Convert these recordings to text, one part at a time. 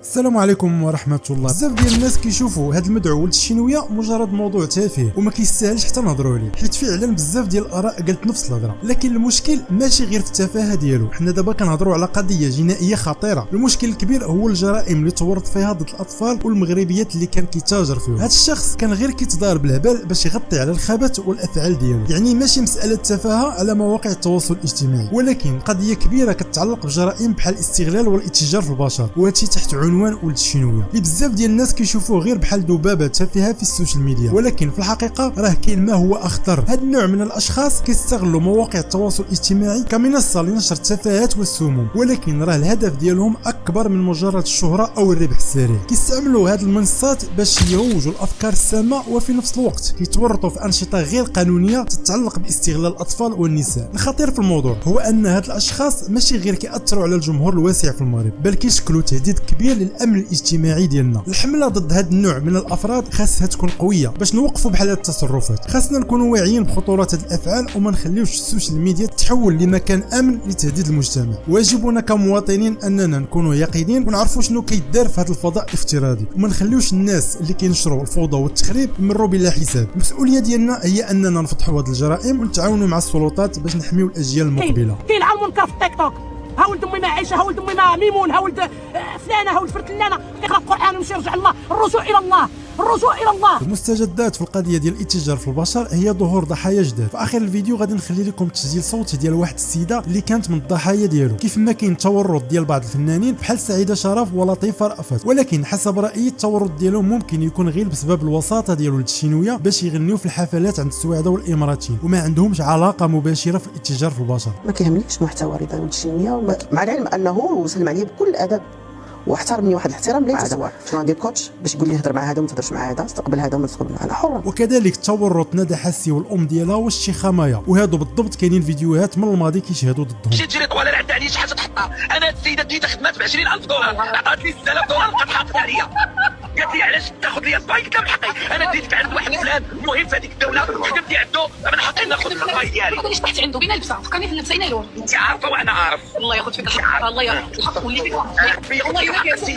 السلام عليكم ورحمه الله. بزاف ديال الناس كيشوفوا هذا المدعو ولد الشينويه مجرد موضوع تافه وما كيستاهلش حتى نهضروا عليه، حيت فعلا بزاف ديال الاراء قالت نفس الهضره. لكن المشكل ماشي غير في التفاهه ديالو، حنا دابا كنهضروا على قضيه جنائيه خطيره. المشكل الكبير هو الجرائم اللي تورط فيها ضد الاطفال والمغربيات اللي كان كيتاجر فيهم. هذا الشخص كان غير كيتدار بالهبال باش يغطي على الخبث والافعال ديالو، يعني ماشي مساله تفاهه على مواقع التواصل الاجتماعي، ولكن قضيه كبيره كتتعلق بجرائم بحال الاستغلال والاتجار في البشر، وهادشي تحت عنوان ولد الشينويه اللي بزاف ديال الناس كيشوفوه غير بحال ذبابه تافهه في السوشيال ميديا. ولكن في الحقيقه راه كاين ما هو اخطر. هذا النوع من الاشخاص كيستغلوا مواقع التواصل الاجتماعي كمنصه لنشر التفاهات والسموم، ولكن راه الهدف ديالهم اكبر من مجرد الشهره او الربح السريع. كيستعملوا هذه المنصات باش يروجوا الافكار السامه، وفي نفس الوقت كيتورطوا في انشطه غير قانونيه تتعلق باستغلال الاطفال والنساء. الخطير في الموضوع هو ان هاد الاشخاص ماشي غير كيأثروا على الجمهور الواسع في المغرب، بل كيشكلوا تهديد كبير للامن الاجتماعي ديالنا. الحمله ضد هذا النوع من الافراد خاصها تكون قويه باش نوقفوا بحال هاد التصرفات. خاصنا نكونوا واعيين بخطوره هاد الافعال وما نخليوش السوشيال ميديا تتحول لمكان امن لتهديد المجتمع. واجبنا كمواطنين اننا نكونوا يقظين ونعرفوا شنو كيدار في هذا الفضاء الافتراضي، وما نخليوش الناس اللي كينشروا الفوضى والتخريب يمروا بلا حساب. المسؤوليه ديالنا هي اننا نفضحوا هذه الجرائم ونتعاونوا مع السلطات باش نحميو الاجيال المقبله. كاين على المنكر في التيك توك، ها ولد امي ما عايشه، ها ولد امي ما ميمون، ها ولد فلانه، ها ولد فرتلانه كيقرا القران ويمشي يرجع الله. الرجوع الى الله، الرجوع الى الله. المستجدات في القضيه ديال الاتجار في البشر هي ظهور ضحايا جداد. في اخر الفيديو غادي نخلي لكم تسجيل صوتي ديال واحد السيده اللي كانت من الضحايا ديالو، كيف ما كاين تورط ديال بعض الفنانين بحال سعيده شرف ولطيفه رأفت. ولكن حسب رايي التورط ديالهم ممكن يكون غير بسبب الوساطه ديال ولد الشينويه باش يغنيو في الحفلات عند السواعده والاماراتيين، وما عندهمش علاقه مباشره في الاتجار في البشر. ما كيهمنيش محتوى رضا ولد الشينويه، مع العلم انه وسلم عليه بكل ادب واحترمني واحد الاحترام لا يتزوال. شنو غندير كوتش باش يقول لي هضر مع هذا وما تهضرش مع هذا، استقبل هذا وما تستقبل انا حر. وكذلك تورط ندى حسي والام ديالها والشيخه مايا، وهادو بالضبط كاينين فيديوهات من الماضي كيشهدوا ضدهم. مشيت جريت ولا عندها عليا شي حاجه تحطها. انا هاد السيده ديتها خدمات ب 20000 دولار، عطات لي 6000 دولار بقات حاطه عليا. قالت لي علاش تاخذ لي الباي؟ قلت لها من حقي، انا ديتك عند واحد فلان مهم في هذيك الدوله، خدمتي عنده، من حقي ناخذ الباي ديالي. علاش طحت عنده بين اللبسه؟ فكرني في اللبسه ينالوه. انت عارفه وانا عارف. الله ياخذ فيك الحق، الله ياخذ الحق ولي فيك الله ياخذ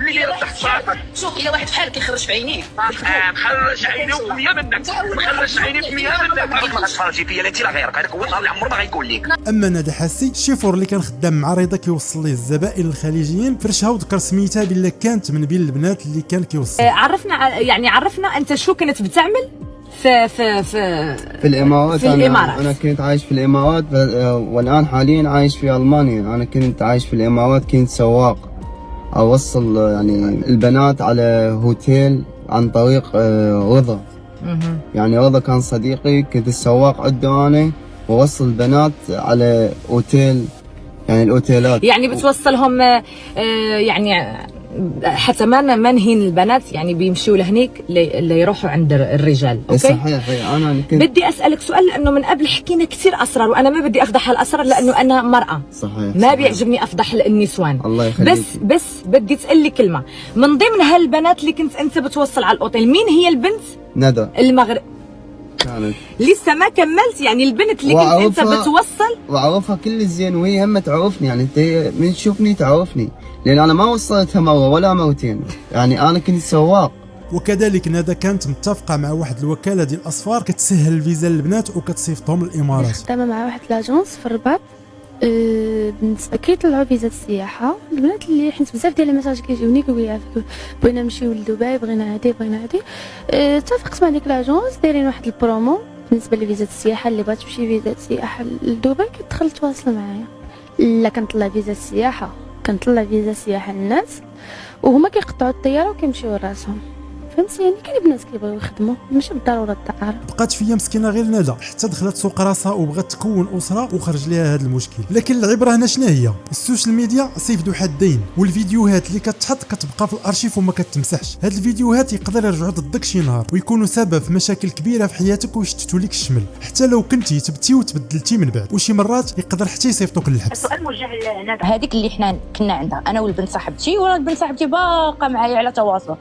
اللي راه صافي. شوف الا واحد بحالك كيخرج في عينيه مخرج عيني و100 منك، مخرج عيني ب100 منك. ما غتفرجي فيا لا انت لا غيرك، هذاك هو النهار اللي عمره ما غيقول لك. اما ندى حسي الشيفور اللي كان خدام مع رضا كيوصل ليه الزبائن الخليجيين، فرشها وذكر سميتها بلا كانت من بين البنات اللي كان كيوصل. عرفنا انت شو كنت بتعمل في الامارات. في الامارات. انا كنت عايش في الامارات، والان حاليا عايش في المانيا. انا كنت عايش في الامارات، كنت سواق اوصل يعني البنات على هوتيل عن طريق رضا. يعني رضا كان صديقي، كنت السواق عنده انا ووصل البنات على اوتيل، يعني الاوتيلات يعني بتوصلهم يعني حتى ما نهين البنات، يعني بيمشوا لهنيك اللي يروحوا عند الرجال. اوكي صحيح. انا كنت بدي اسالك سؤال، لانه من قبل حكينا كثير اسرار، وانا ما بدي افضح الاسرار لانه انا مرأة. صحيح. ما بيعجبني افضح النسوان. الله يخليك. بس بدي تقول لي كلمه من ضمن هالبنات اللي كنت انت بتوصل على الاوتيل، مين هي البنت؟ ندى المغرب كانت. لسه ما كملت، يعني البنت اللي كنت انت بتوصل واعرفها كل زين، وهي هم تعرفني، يعني انت من تشوفني تعرفني، لان انا ما وصلتها مره ولا مرتين، يعني انا كنت سواق. وكذلك ندى كانت متفقه مع واحد الوكاله ديال الاصفار كتسهل الفيزا للبنات وكتصيفطهم للامارات. خدامه مع واحد لاجونس في الرباط. بالنسبه كيطلعوا فيزا السياحه البنات اللي حيت بزاف ديال المساج كيجيوني كيقول لي بغينا نمشيو لدبي، بغينا هادي. اتفقت مع ديك لاجونس دايرين واحد البرومو بالنسبه لفيزا السياحه. اللي بغات تمشي فيزا السياحه لدبي كتدخل تواصل معايا. لا كنطلع فيزا السياحه، كنطلع فيزا السياحه للناس وهما كيقطعوا الطياره وكيمشيو لراسهم. فهمتي؟ يعني كاين بنات كيبغيو يخدموا، ماشي بالضروره الدار. بقات فيا مسكينه غير ندى حتى دخلت سوق راسها وبغات تكون اسره وخرج ليها هذا المشكل. لكن العبره هنا شنو هي؟ السوشيال ميديا سيف ذو حدين، والفيديوهات اللي كتحط كتبقى في الارشيف وما كتمسحش. هاد الفيديوهات يقدر يرجعوا ضدك شي نهار ويكونوا سبب في مشاكل كبيره في حياتك ويشتتوا لك الشمل، حتى لو كنتي تبتي وتبدلتي من بعد، وشي مرات يقدر حتى يصيفطوك للحبس. السؤال موجه لندى، هذيك اللي حنا كنا عندها انا والبنت صاحبتي، والبنت صاحبتي باقا معايا على تواصل.